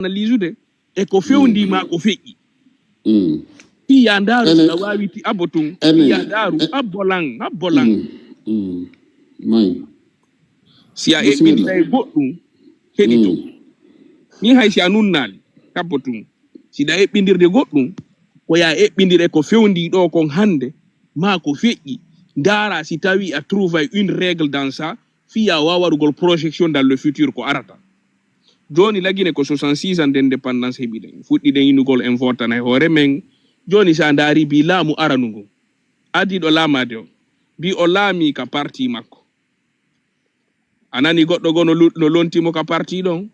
analyse de e ko fewndi ma ko feƴƴi iya ndaru na wawiti abotum iya ndaru abbolang may si a eɓɓinɗa e goɗɗum heɗito ni hay si a nunnali kabbotum siɗa eɓɓindirde goɗɗum ko ya eɓɓindire ko fewndi ɗo kon hande ma ko feƴƴi ndara si tawi a trouve une règle dans ça fiya wawarugol projection dans le futur ko arata joni lagine ko 66 ans d'indépendance heɓiɗen fuɗɗiɗen inugol en votana e hoore men joni sa ndaari bi laamu aranu ngu adiɗo laamade o bi o laami ka parti makko anani goɗɗo go no lontimo ka parti ɗon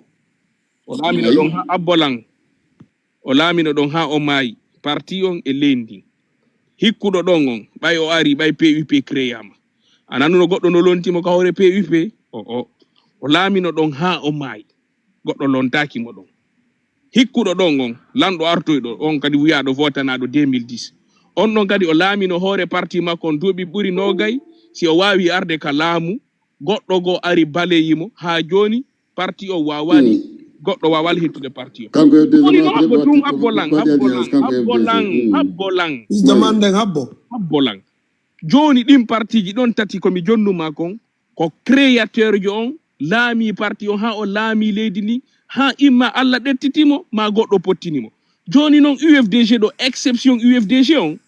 o laamino ɗon ha abbolan o laamino ɗon ha o maayi parti on e lendi hikkuɗo ɗon on ɓay o ari ɓay PUP créama ananuno goɗɗo no lontimo ka hoore PUP o laamino ɗon ha o maayi goɗɗo lontaki mo ɗon hikkuɗo ɗon on lanɗo artoyɗo on kadi wiyaɗo votanaɗo 2010 on ɗon kadi o laamino hoore parti makko on duuɓi ɓuri nogay si o wawi arde ka laamu goɗɗo go ari baleyimo ha joni parti o wawani goɗɗo wawal hettude parti o woni no habbo tum habbolang joni ɗin parti ji ɗon tati komi jonnuma kon ko créateur jo on laami parti o ha o laami leydi ndi ha imma Allah ɗettitimo ma goɗɗo pottinimo joni noon UFDG ɗo exception UFDG on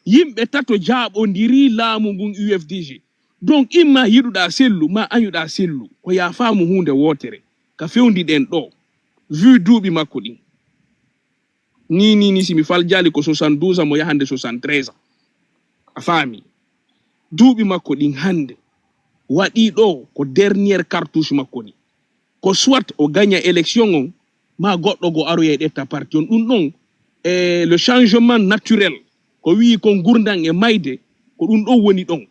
yimɓe tato jaaɓodiri laamu ngun UFDG donc imma yiɗuɗa sellu ma añuɗa sellu ko ya faamu hunde wotere ka fewndi ɗen ɗo vu duuɓi makko ɗin ni simi fal jali ko 72 ans mo yahande 73 ans a faami duuɓi makko ɗin hande waɗi ɗo ko dernière cartouche makko ni ko soit o gagna élection on ma goɗɗo go aroya e ɗetta parti on ɗum ɗon e le changement naturel ko wi kon gurdan e mayde ko ɗum ɗon woni ɗon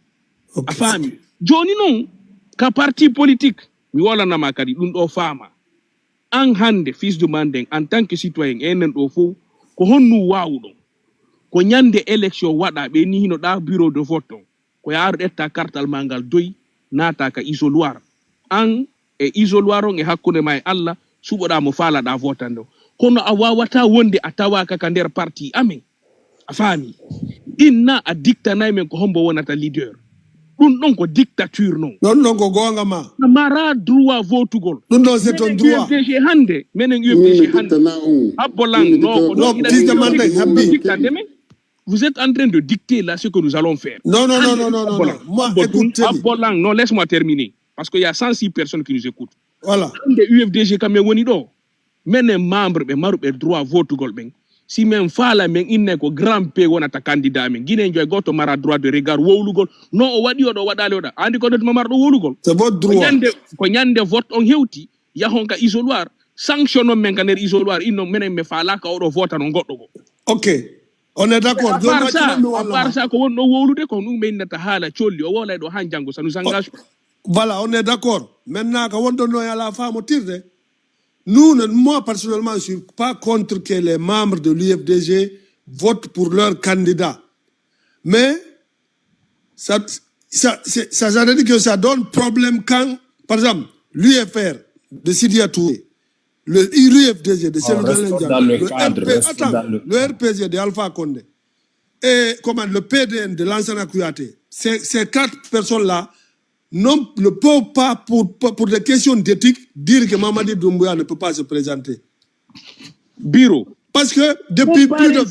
a faami joni noon ka parti politique mi wolanama kadi ɗum ɗo faama an hande fils de manden en tant que citoyen enen ɗo fof ko honnu wawuɗon ko ñande élection waɗa ɓe ni hino ɗa bureau de vote on ko yaaru ɗetta kartal ma ngal doyi naata ka isoloir an e isoloir on e hakkunde ma e Allah suɓoɗa mo faalaɗa votande o kono a wawata wonde a tawaka ka nder parti amen a faami inna a dictanayi men ko hombo wonata leader ɗum ɗon ko dictature non ɗon ko gonga ma mara droit votugol ɗum ɗon c'est ton droit UFDG hande menen UFDG hande abbolang no dictande men vous êtes en train de dicter là ce que nous allons faire. Non. Moi, écoute. Non, laisse-moi terminer. Parce qu'il y a 106 personnes qui nous écoutent. Voilà. Les UFDG, quand même, men membres, mais droit vote golben. Si men fala men inne ko grand P wonata candidat men. Guinée njoy goto mara droit de regard wowlugol. Non o wadi odo wadale oda. Andi ko dotuma mardo wowlugol. C'est votre droit. Ko nyande vote on hewti yahon ka isoloir. Sanction men kaner isoloir inno menen me fala ka odo vote non goddo go. OK. On est d'accord. À part ça, ko wonno wowlude ko num men nata hala cholli o wolay do han jango ça nous engage pas. Voilà, on est d'accord. Maintenant, quand on donne à la femme au tir, moi personnellement, je ne suis pas contre que les membres de l'UFDG votent pour leur candidat. Mais ça veut dire que ça donne problème quand, par exemple, l'UFR de Sidia Touré, le UFDG de le RPG de Alpha Condé et le PDN de Lansana Kouyaté, ces quatre personnes-là ne peuvent pas, pour des questions d'éthique, dire que Mamadi Doumbouya ne peut pas se présenter. Bureau. Parce que depuis plus de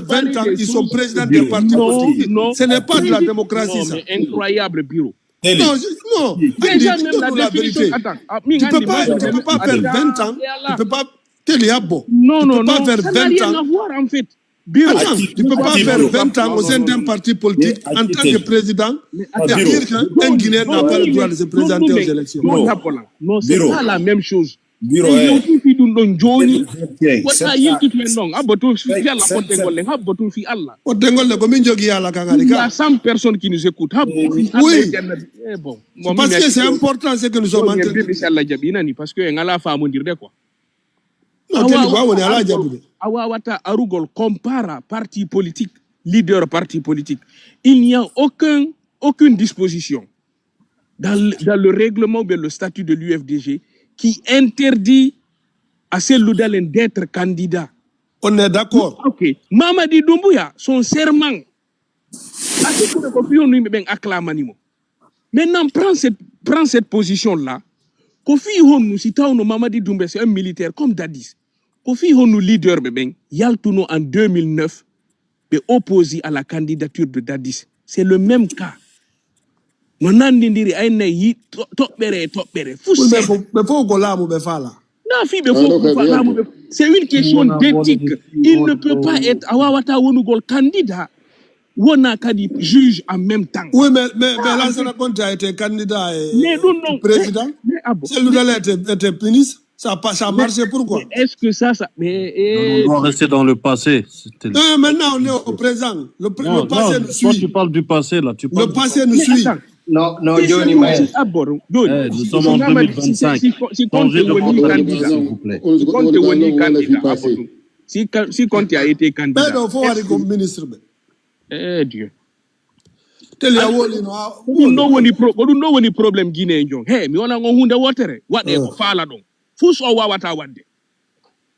20 ans, ils sont présidents des partis politiques. Ce n'est pas de la démocratie, ça. Incroyable bureau. Non. Déjà, même la vérité. Tu ne peux pas faire 20 ans. Tu ne peux pas. Non. Faire Ça n'a rien à voir, en fait. Attends, tu ne peux pas faire 20 ans au sein d'un parti politique en tant que président et dire qu'un Guinéen n'a pas le droit de se présenter aux élections. Non, c'est pas la même chose. Bureau, il y a 100 personnes qui nous écoutent. Oui. Parce que c'est important ce que nous sommes en train de dire. Parce que la femme dire quoi. Awawata Arugol compara parti politique, leader parti politique. Il n'y a aucune disposition dans le règlement ou le statut de l'UFDG qui interdit à Cellou Dalein d'être candidat. On est d'accord. Ok. Mamadi Doumbouya, son serment. Maintenant, prends cette position-là. Kofi Honu, si tu Mamadi Doumbouya, c'est un militaire comme Dadis. Kofi Honu, leader, Yaltuno en 2009, est opposé à la candidature de Dadis. C'est le même cas. Mais faut qu'on l'a c'est une question d'éthique. Il ne peut pas être Awawata Wonugol candidat. Kadi juge en même temps. Oui, mais Lansana Conté a été candidat et président. Cellou Dalein était ministre. Ça a marché, pourquoi? Est-ce que ça... On doit rester dans le passé. Non, maintenant, on est au présent. Le passé nous suit. Toi, tu parles du passé, là. Le passé nous suit. Non, Johnny, nous sommes en 2025. Si Conté si Conté a été candidat... Mais il faut aller comme ministre. Eh Dieu. Vous know any problem Guinée. Hey, mi wala ngo hunde wotere. What they fala don. Fus o wawata wadde.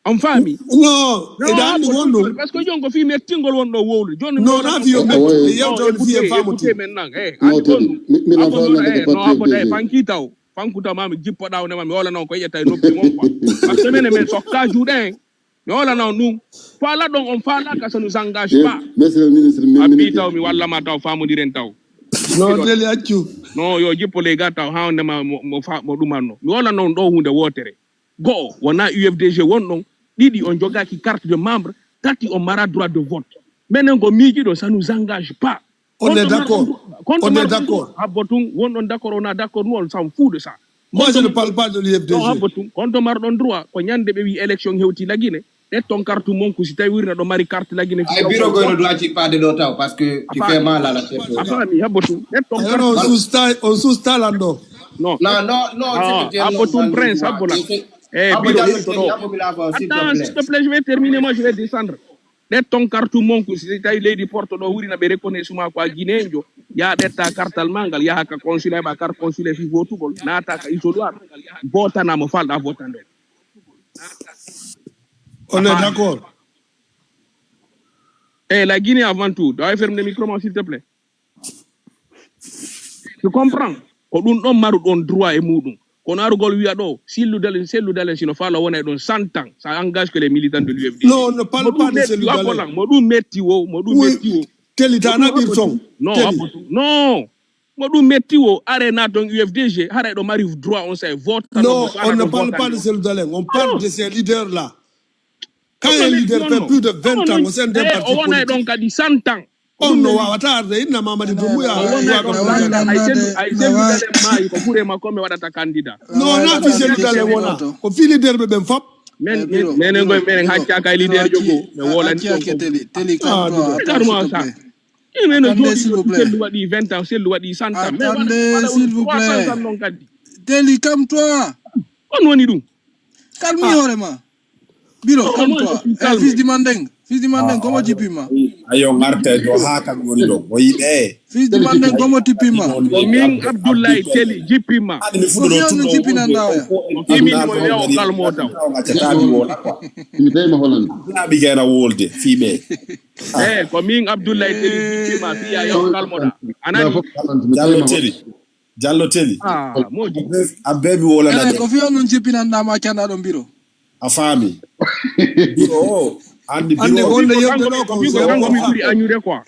On famille. Non, parce que jongo fi me tingol wondo wowlu. Non, na fi yo fi famuti. Maintenant, fankuta mami jippo daw ne mami wala non ko yetta no bi mon quoi. Parce que men sokka jouden. Mais voilà non nous. Fala donc on fala que ça nous engage pas. Monsieur le ministre, Abita mi wala ma taw famu diren taw. Non, teli accu. Non, yo jippo le gars taw ha on mo fa mo dumanno. Mi wala non do hunde wotere. Go, wona UFDG won didi on joga ki carte de membre, tati on mara droit de vote. Maintenant go miji do ça nous engage pas. On est d'accord. On est d'accord. Abotung won on d'accord, on a d'accord, nous on s'en fout de ça. Moi je ne parle pas de l'UFDG. Non, abotung quand on mar don droit ko nyande be wi élection hewti la Guinée. Et ton carte mon coup si tu as do mari carte la Guinée. Ay bureau go doit pas de l'autre parce que tu fais mal à la tête. Afami abotung. Et ton carte on sous-style ando. Non. Non, abotung prince abola. Attends, s'il te plaît, je vais terminer, moi je vais descendre. Dès ton carte mon coup, si tu as eu porte do wuri na be reconnaître suma quoi Guinée njo. Ya detta carte almangal ya ka consulat ba carte consulat fi votu gol. Na ta ka isodoir. Vota na mo falda votando. On est d'accord. La Guinée avant tout. Dois fermer le micro, s'il te plaît. Tu comprends? Quand on maru on droit et moudou. Qu'on a rigolé wiado. Si Cellou Dalein si no fala on est dans 100 ans, ça engage que les militants de l'UFD. Non, on ne parle pas de Cellou Dalein. Modou Mettiwo. Kelitana Birson. Non. Modou Mettiwo, arena ton UFDG, arrête de mari droit, on sait vote. Non, on ne parle pas de Cellou Dalein. On parle de ces leaders-là. Quand un leader fait plus de 20 ans au sein d'un parti politique, on est donc à 100 ans. On ne va pas tarder, il n'a pas dit Non, on a fait Cellou Dalein. On fait leader de Benfop. Mais hacca kay leader jogo me wolan s'il vous plaît. wadi 20 ans Cellou wadi 100 ans Attendez, s'il vous plaît. Teli, calme-toi. On woni dum Calme-toi. Biro, calme-toi. Fils du Mandeng, comment tu peux ma? Ayo ngarte do haka ngoni do boyibe. Fils du Mandeng, comment tu peux ma? Min Abdoulaye Teli jipima. Fufiano jipina ndawa. Kimi mo yo kalmo taw. mi tawi ma Hollande. Na bi gena wolde fibe. Ko min Abdoulaye Teli jipima fiya yo kalmo da. Anani Jallo Teli. Moji. Abebi wola na de. Ko fiano jipina ndama chanda do biro. Afami. Biro. Andi on biro. ne yebdo ko anyure quoi.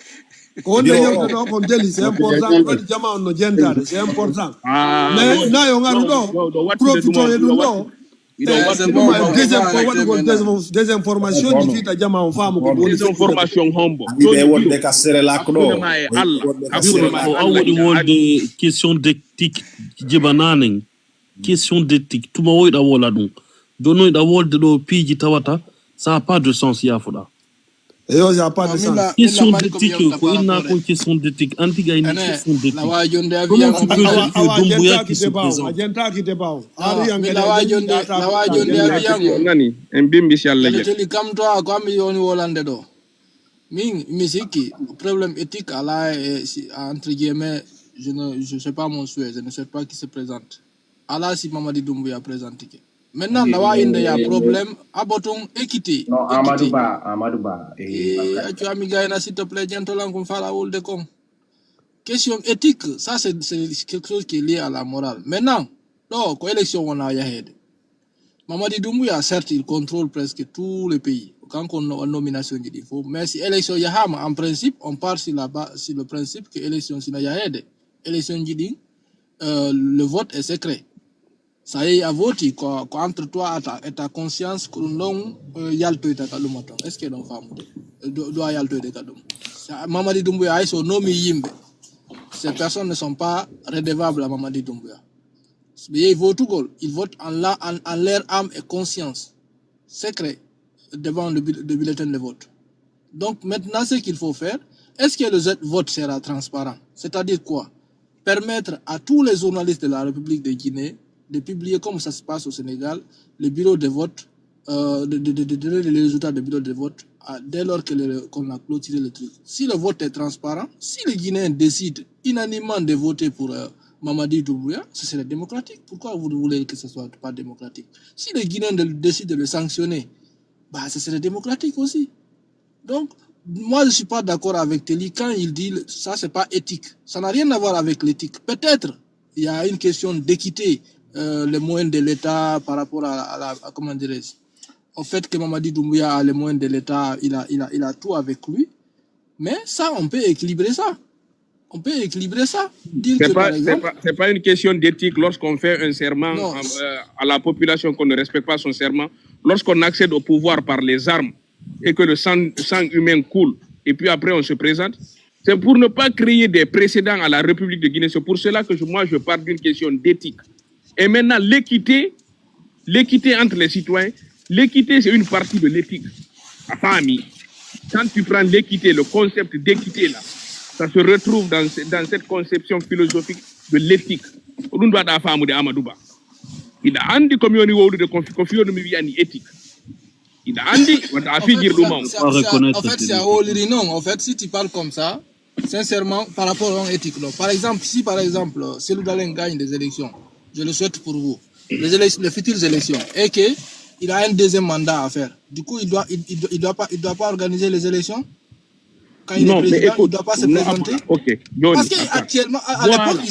On ne yebdo ko Teli, c'est important. On jama on jentade, c'est important. Mais na yo ngaru do profito e do. Des informations qui fit jama on femme ko des informations hombo. Be wonde ka sere lakdo. awodi wolde question d'éthique jibananen question d'éthique tuma woyda wola dum dono da wolde do piji tawata ça a pas de sens yafuda yo ça a pas de sens question d'éthique ko ina ko question d'éthique antiga ina question d'éthique la wajonde avion Doumbouya qui se présente agenta qui te bawo la wajonde avion ngani mbimbi si Allah je Teli, calme-toi ko mi yoni wolande do min misiki problème éthique là entre guillemets je sais pas mon souhait, je ne sais pas qui se présente. Allah si Mamadi Doumbouya présente. Maintenant, là, il y a un problème. Abotong équité. Non, Amadouba. Tu as mis s'il te plaît, gentleman, qu'on fait la hole de con. Question éthique, ça c'est quelque chose qui est lié à la morale. Maintenant, non, quand l'élection on a yahed. Mamadi Doumbouya, certes, il contrôle presque tous les pays. Quand on a une nomination, il faut. Mais si l'élection yaham, en principe, on part sur le principe que l'élection si yahed. Élection dit, le vote est secret. Ça y est, à voter, entre toi et ta conscience, que non, yalto et ta matin. Est-ce que l'on fait? Doit yalto et ta Mamadi Doumbouya, son nom yimbe. Ces personnes ne sont pas redevables à Mamadi Doumbouya. Mais ils votent en leur âme et conscience, secret, devant le bulletin de vote. Donc maintenant, ce qu'il faut faire, est-ce que le vote sera transparent? C'est-à-dire quoi? Permettre à tous les journalistes de la République de Guinée de publier comme ça se passe au Sénégal, le bureau de vote, de donner les résultats du bureau de vote dès lors qu'on a clôturé le truc. Si le vote est transparent, si les Guinéens décident unanimement de voter pour Mamadi Doumbouya, ce serait démocratique. Pourquoi vous voulez que ce ne soit pas démocratique? Si les Guinéens décident de le sanctionner, bah, ce serait démocratique aussi. Donc, moi, je ne suis pas d'accord avec Telly quand il dit ça, ce n'est pas éthique. Ça n'a rien à voir avec l'éthique. Peut-être il y a une question d'équité, les moyens de l'État par rapport à comment dirais-je, au fait que Mamadi Doumbouya a les moyens de l'État, il a tout avec lui. Mais ça, on peut équilibrer ça. C'est pas une question d'éthique lorsqu'on fait un serment à la population qu'on ne respecte pas son serment. Lorsqu'on accède au pouvoir par les armes et que le sang humain coule et puis après on se présente. C'est pour ne pas créer des précédents à la République de Guinée. C'est pour cela que moi je parle d'une question d'éthique. Et maintenant l'équité entre les citoyens, l'équité c'est une partie de l'éthique. Famille. Quand tu prends l'équité, le concept d'équité là, ça se retrouve dans cette conception philosophique de l'éthique. On doit avoir femme de Amadouba. Il a andi comme on dit de confiance de mi éthique. Il a andi on a fait dire en fait c'est à non. En fait si tu parles comme ça, sincèrement par rapport à l'éthique. Par exemple, si Cellou Dalein gagne des élections, je le souhaite pour vous. Les futures élections et que il a un deuxième mandat à faire. Du coup, il doit pas organiser les élections. Quand il est président, il ne doit pas se présenter. Parce qu'actuellement, à l'époque,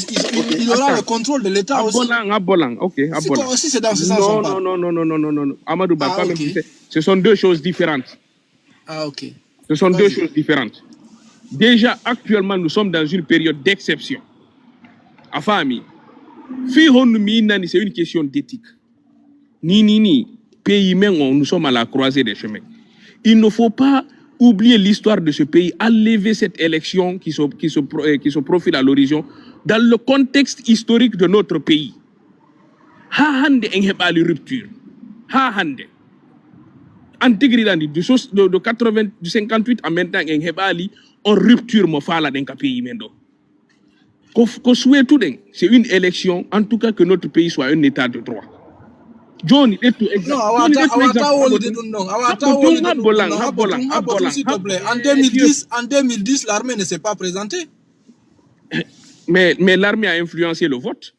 il aura le contrôle de l'État aussi. Si c'est dans ce sens. Non. Amadouba, ce sont deux choses différentes. Ce sont deux choses différentes. Déjà, actuellement, nous sommes dans une période d'exception. Afami, c'est une question d'éthique. Ni. Pays même, nous sommes à la croisée des chemins. Il ne faut pas oublier l'histoire de ce pays, enlever cette élection qui se profile à l'horizon dans le contexte historique de notre pays. Ha hande en hebali rupture. Ha hande. Antigrilandi du 58 à maintenant en hebali en rupture mo fala dans le pays mendo. Ko souhaite c'est une élection en tout cas que notre pays soit un état de droit. Johnny, s'il te plaît. En 2010, l'armée ne s'est pas présentée. Mais l'armée a influencé le vote.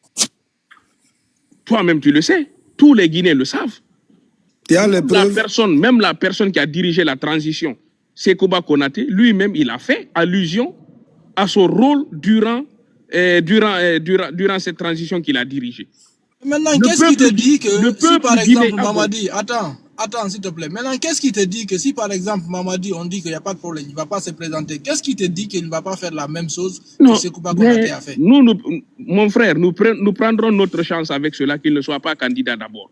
Toi-même, tu le sais. Tous les Guinéens le savent. Même la personne qui a dirigé la transition, Sekouba Konaté, lui-même, il a fait allusion à son rôle durant cette transition qu'il a dirigée. Maintenant, qu'est-ce qui te dit que si par exemple Mamadi, attends s'il te plaît, maintenant qu'est-ce qui te dit que si par exemple Mamadi on dit qu'il n'y a pas de problème, il ne va pas se présenter, qu'est-ce qui te dit qu'il ne va pas faire la même chose que Sekouba Konaté a fait? Mon frère, nous prendrons notre chance avec cela qu'il ne soit pas candidat d'abord.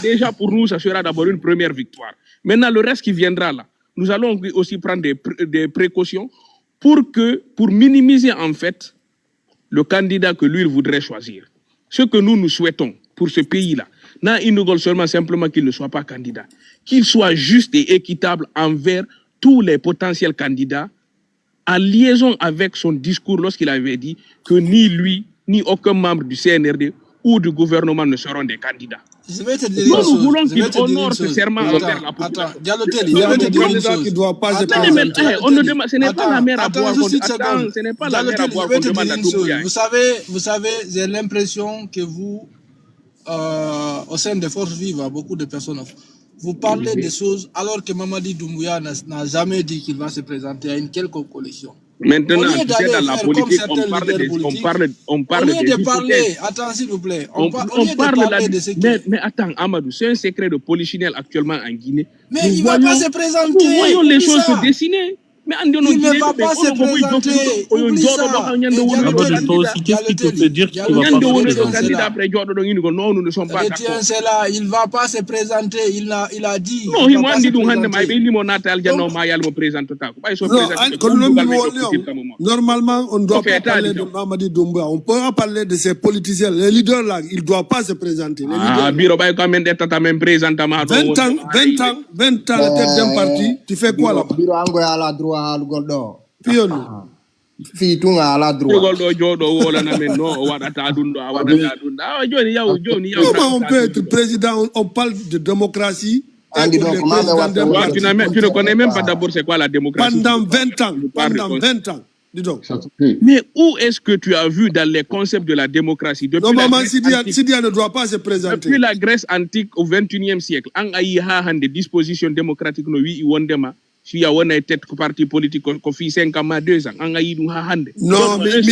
Déjà pour nous, ça sera d'abord une première victoire. Maintenant, le reste qui viendra là, nous allons aussi prendre des précautions pour minimiser en fait le candidat que lui il voudrait choisir. Ce que nous souhaitons pour ce pays-là, il nous veut simplement qu'il ne soit pas candidat, qu'il soit juste et équitable envers tous les potentiels candidats, en liaison avec son discours lorsqu'il avait dit que ni lui, ni aucun membre du CNRD ou du gouvernement ne seront des candidats. Je vais te dire une chose. Nous voulons qu'il honore ce serment envers la population. Attends, Dialotel, je vais te dire une chose. Ce n'est pas la mer à boire. Ce n'est pas la mer à boire qu'on demande à Doumbouya. Vous savez, j'ai l'impression que vous au sein des forces vives, beaucoup de personnes. Vous parlez des choses alors que Mamadi Doumbouya n'a jamais dit qu'il va se présenter à une quelconque coalition. Maintenant, tu sais, dans la politique, on parle de parler, attends s'il vous plaît, on parle de ce qui... Mais attends, Amadou, c'est un secret de polichinelle actuellement en Guinée. Mais il ne va pas se présenter. Nous voyons les choses se dessiner. Mais il ne va pas se présenter. Oublie ça. Toi aussi, qu'est-ce qui te fait dire qu'il ne va pas se présenter? C'est là, il ne va pas se présenter. Il a dit. Non, il m'a dit normalement, on ne doit pas parler de Mamadi Doumbouya. On peut parler de ces politiciens. Les leaders là, ils ne doivent pas se présenter. Les leaders, 20 ans, la tête d'un parti, tu fais quoi là-bas? Fitunga ala droit. Comment on peut être président? On parle de démocratie. Tu ne connais même pas d'abord c'est quoi la démocratie. Pendant 20 ans. Dis donc. Mais où est-ce que tu as vu dans les concepts de la démocratie normalement, Sidia ne doit pas se présenter. Depuis la Grèce antique au 21e siècle, on a eu des dispositions démocratiques no wi wondema. Si y a une tête parti politique qu'on fait 5 ans, 2 ans, on a eu non, mais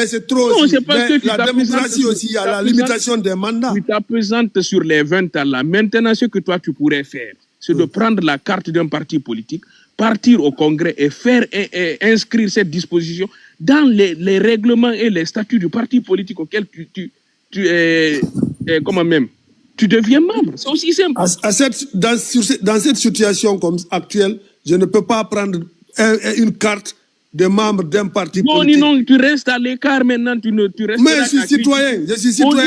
c'est trop. Non, c'est parce que la démocratie aussi, il y a la limitation des mandats. Tu t'appesantes sur les 20 ans là. Maintenant, ce que toi tu pourrais faire, c'est de prendre la carte d'un parti politique, partir au Congrès et faire inscrire cette disposition dans les règlements et les statuts du parti politique auquel tu es comment même. Tu deviens membre, c'est aussi simple. Dans cette situation comme actuelle, je ne peux pas prendre une carte de membre d'un parti politique. Non, tu restes à l'écart maintenant, tu restes. Mais je suis citoyen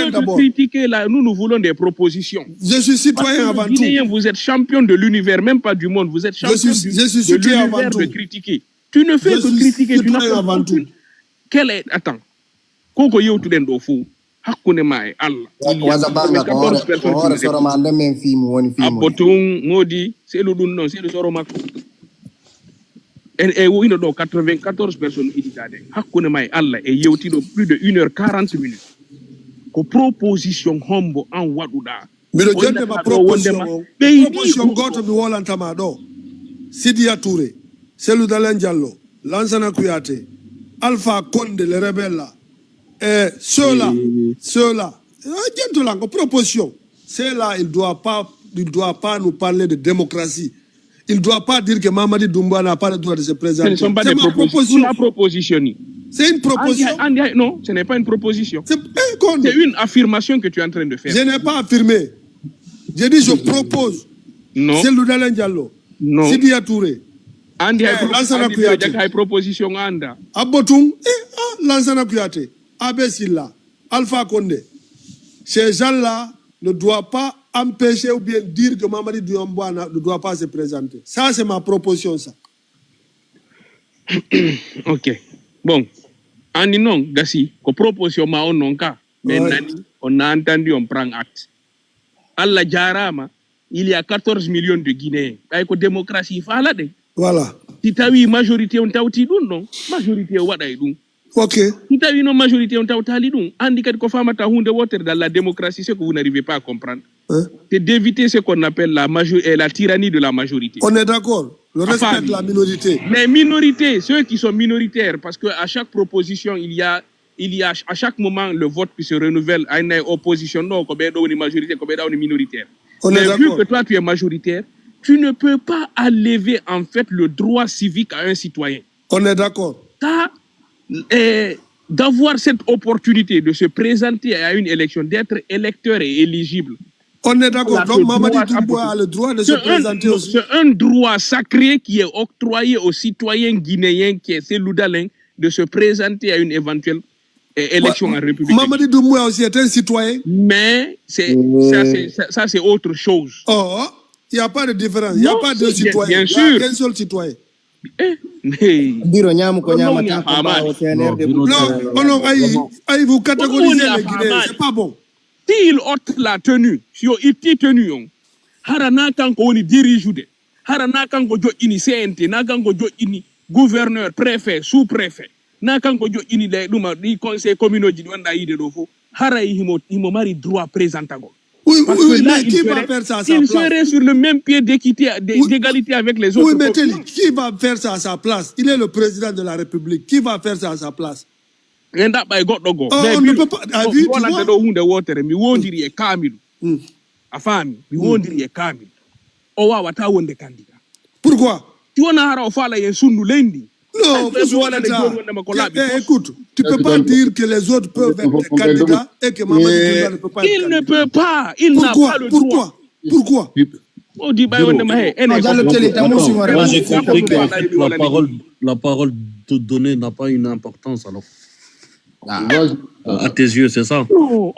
d'abord. Au lieu de critiquer là, nous voulons des propositions. Je suis citoyen avant tout. Vous êtes champion de l'univers, même pas du monde, vous êtes champion de l'univers de critiquer. Tu ne fais que critiquer, tu n'as pas avant tout. Attends, Koko yo tu den do fou. Hakune mai Allah. Wazabanga 14 personnes qui soromande men film woni film. Abotung modi c'est le dun non c'est le soromako. Et oui no do 94 personnes iditade. Hakune mai Allah et yewti do plus de 1h40 minutes. Ko proposition hombo en waduda. Mais le gende ma proposition goto bi wolantama do. Sidia Touré, Cellou Dalein Diallo, Lansana Kouyaté, Alpha Condé le rebelle là. Ceux-là, proposition. Ceux-là, il ne doit pas nous parler de démocratie. Il ne doit pas dire que Mamadi Doumbouya n'a pas le droit de se présenter. Ce ne sont pas des propositions. C'est une proposition. Non, ce n'est pas une proposition. C'est une affirmation que tu es en train de faire. Je n'ai pas affirmé. J'ai dit je propose. Non. Cellou Dalein Diallo. Non. Sidia Touré. Lansana Kouyaté. Proposition anda. Abotung. Lansana Kouyaté. Abessila, Alpha Condé, ces gens-là ne doivent pas empêcher ou bien dire que Mamadi Doumbouya ne doit pas se présenter. Ça, c'est ma proposition, ça. Ok. Bon. Andi non, Gassi, ko proposition ma on non ka. Mais on a entendu, on prend acte. Allah Jarama, il y a 14 millions de Guinéens. Avec la démocratie, voilà. Si tu as eu majorité, on t'a outil, non? Majorité, on t'a eu. Ok. Si tu as une majorité, on t'a outil, handicap ko fama ta hunde water dans la démocratie, ce que vous n'arrivez pas à comprendre. C'est d'éviter ce qu'on appelle la tyrannie de la majorité. On est d'accord. Le respect de la minorité. Les minorités, ceux qui sont minoritaires, parce qu'à chaque proposition, il y a à chaque moment le vote qui se renouvelle à une opposition, non, comme une majorité, comme une minoritaire. Mais vu que toi tu es majoritaire, tu ne peux pas enlever en fait le droit civique à un citoyen. On est d'accord. D'avoir cette opportunité de se présenter à une élection, d'être électeur et éligible. On est d'accord. Donc Mamadi Doumbouya a le droit de se présenter aussi. C'est un droit sacré qui est octroyé aux citoyens guinéens, qui est Cellou Dalein, de se présenter à une éventuelle élection en République. Mamadi Doumbouya aussi est un citoyen. Mais ça c'est autre chose. Oh, il n'y a pas de différence. Il n'y a pas de citoyen. Bien sûr. Il y a qu'un seul citoyen. Vous catégorisez les Guinéens, c'est pas bon. S'il ôte la tenue, si il tenue, harana kanko oni dirigeude, harana kanko jo ini CNT, na kanko jo ini gouverneur, préfet, sous-préfet, na kanko jo ini le duma di conseil communal di wanda yide do fo, hara himo mari droit présentago. Oui, Parce oui, que là, mais qui va faire ça à sa il place? serait sur le même pied d'égalité avec les autres. Oui, mais qui va faire ça à sa place? Il est le président de la République. Qui va faire ça à sa place? On ne peut pas. Ah, oui, tu vois? mi wondiri e kamilu a faami mi wondiri e kamilu o wawata wonde candidat. Pourquoi? Ti wona hara o faala yen sunnu leydi. Non, écoute, tu ne peux pas dire que les autres peuvent être candidats et que Mamadou Bouba ne peut pas être Il candidat. ne peut pas, il n'a pas le droit. Pourquoi? Moi, j'ai compris que la parole de donner n'a pas une importance, alors. À tes yeux, c'est ça? Non,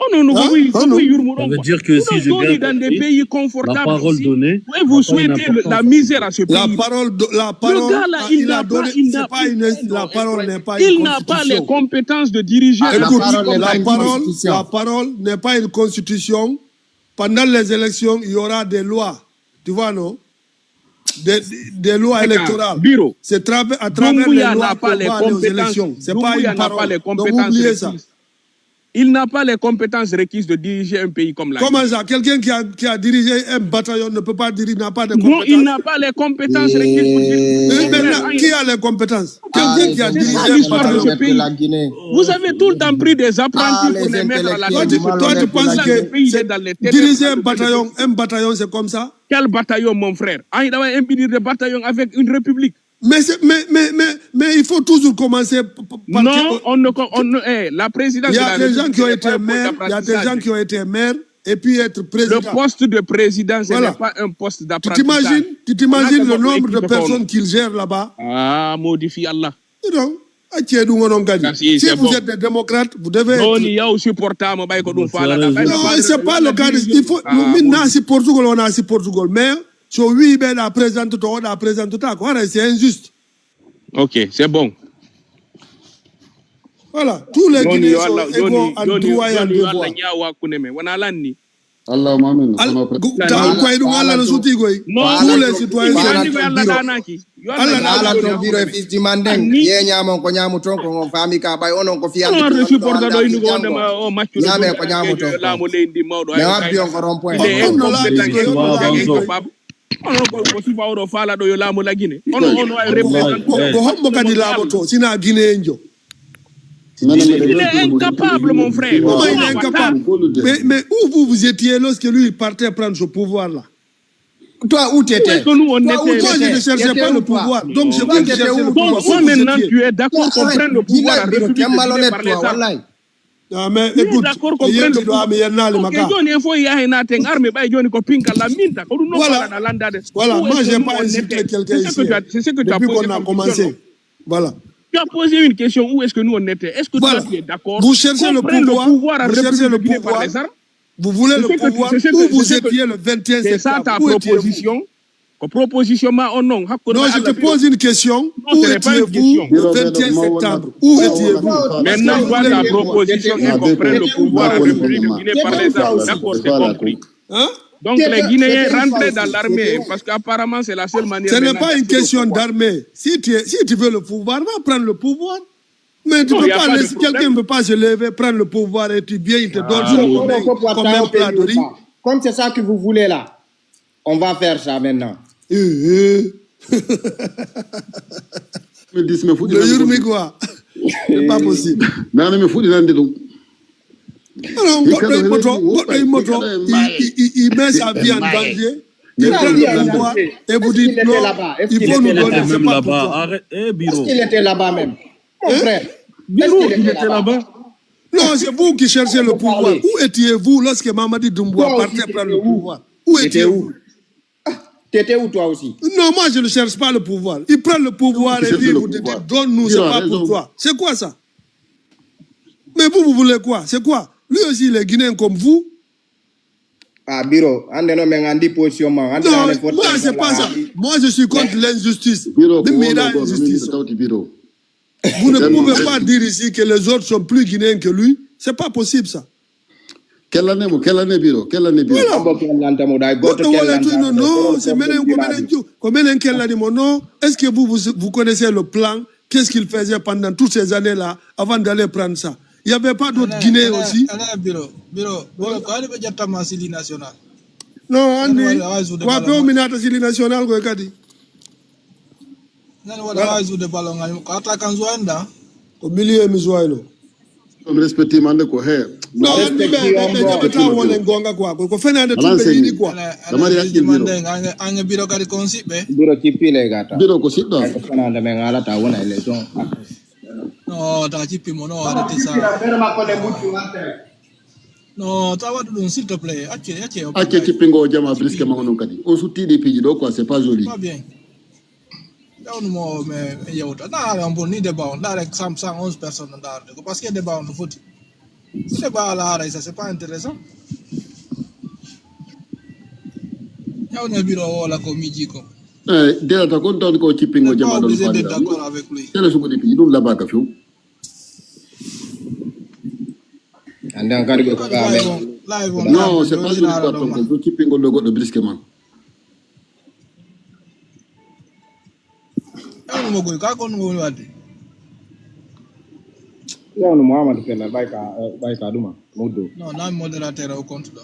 oui, ça veut dire que si je gagne dans des pays confortables, la parole donnée, vous souhaitez la misère à ce pays. La parole, le gars là, il n'a pas, la parole n'est pas il n'a pas les compétences de diriger. Écoute, la parole n'est pas une constitution. Pendant les élections, il y aura des lois. Tu vois, non? Des lois électorales. C'est à travers les lois qu'on va aller aux élections. C'est pas une parole. Donc oubliez ça. Il n'a pas les compétences requises de diriger un pays comme la. Comment ça? Quelqu'un qui a dirigé un bataillon ne peut pas diriger, n'a pas de compétences. Non, il n'a pas les compétences requises pour diriger. Maintenant, qui a les compétences? Quelqu'un qui a dirigé un bataillon. Vous avez tout le temps pris des apprentis pour les mettre à la tête. Toi, tu penses que diriger un bataillon, c'est comme ça? Quel bataillon, mon frère? Il y a un bataillon avec une république. Mais il faut toujours commencer par... Non, la présidence... Il y a des gens qui ont été maires, il y a des gens qui ont été maires et puis être président. Le poste de président, ce n'est pas un poste d'apprentissage. Tu t'imagines le nombre de personnes qu'il gère là-bas? Ah, maudifie Allah. Non. Si vous êtes des démocrates, vous devez être... Non, c'est pas le cas. Il faut... Nous, c'est Portugal, on a c'est Portugal. Mais, si oui, ben, la présente, c'est injuste. Ok, c'est bon. Voilà, tous les Guinéens sont égaux en droit et en devoir. Allah mamin. Tous les citoyens sont Allah to biro e fisdi manden ye nyamon ko nyamu ton ko fami ka bay onon ko fiya nyame ko nyamu ton me wabbi on ko rond point il est incapable, mon frère. Comment il est incapable? Mais où vous étiez lorsque lui il partait prendre ce pouvoir-là? Toi, où tu étais? Moi, je ne cherchais pas le pouvoir. Donc, je veux chercher le pouvoir. Toi, maintenant, tu es d'accord qu'on prenne le pouvoir à République par les armes. Non, mais écoute, il y a des doigts, mais il y en a le maca. Voilà, moi, je n'ai pas insulté quelqu'un ici. Depuis qu'on a commencé. Voilà. Tu as posé une question, où est-ce que nous on était? Est-ce que voilà. tu es d'accord? Vous cherchez le pouvoir à République par les armes? Vous voulez le pouvoir où vous étiez le 21 septembre? C'est ça ta proposition? Proposition non. Non, je te pose une question. Où étiez-vous le 21 septembre? Où étiez-vous? Maintenant, toi, ta proposition est qu'on prenne le pouvoir à République de Guinée par les armes. D'accord, c'est compris. Donc les Guinéens rentrent dans l'armée parce qu'apparemment c'est la seule manière. Ce n'est pas une question d'armée. Si tu veux le pouvoir, va prendre le pouvoir. Mais tu peux pas laisser, quelqu'un ne peut pas se lever, prendre le pouvoir et tu viens, il te donne comme un plat de riz. Comme c'est ça que vous voulez là, on va faire ça maintenant. Le Yurmi quoi? C'est pas possible. Alors, il met sa vie en danger. Il prend le pouvoir et vous dites non, il faut nous donner, c'est pas pourquoi. Est-ce qu'il était là-bas même? Mon frère, il était là-bas? Non, c'est vous qui cherchez le pouvoir. Où étiez-vous lorsque Mamadi Doumbouya partait prendre le pouvoir? Où étiez-vous? T'étais où toi aussi? Non, moi je ne cherche pas le pouvoir. Il prend le pouvoir et puis vous dites donne-nous, c'est pas pour toi. C'est quoi ça? Mais vous voulez quoi? C'est quoi? Lui aussi, il est Guinéen comme vous. Ah, Biro, non, moi, c'est pas ça. Moi, je suis contre l'injustice. Vous ne pouvez pas dire ici que les autres sont plus Guinéens que lui. C'est pas possible, ça. Quelle année, Biro? Quelle année, Biro? Non, c'est non. Est-ce que vous connaissez le plan? Qu'est-ce qu'il faisait pendant toutes ces années-là avant d'aller prendre ça? Il n'y avait pas d'autres Guinéens aussi. Biro, quand il y a ta Massili national. Non, Andy, quoi peut minata sili national ko kadi. Nan wala wazu de ballon ngani ko attaquant Zouanda. Au milieu misoino. Comme respecter mande ko he. Non, Andy be ta wona ngonga kwa ko fenande tumbe yidi kwa. Damari yakil biro. Ange biro kadi konsibe. Biro chipile gata. Biro ko siddo. Ko fenande me ngala ta wona election. No, ta chipi mo no arrêtez ça. No, ta wadu dun s'il te plaît. Ache chipingo jama briske mangono kadi. On souti des pays do quoi, c'est pas joli. Pas bien. Là on mo me yauta. Na on ni débat, on avec 111 personnes dans parce que débat on foot. Ce débat là, ça c'est pas intéressant. Ya on a bureau la comédie ko. Dela ta konton ko chipingo jama do. Vous êtes d'accord avec lui. C'est le souko des pays do là-bas ka fiu. Anda ngari ko live Non, c'est pas une histoire comme ça. Chipingo logo de brisquement. Ya mo go ka ko no wadi. Ya no Muhammad Kella baika duma modo. Non, na modérateur au compte là.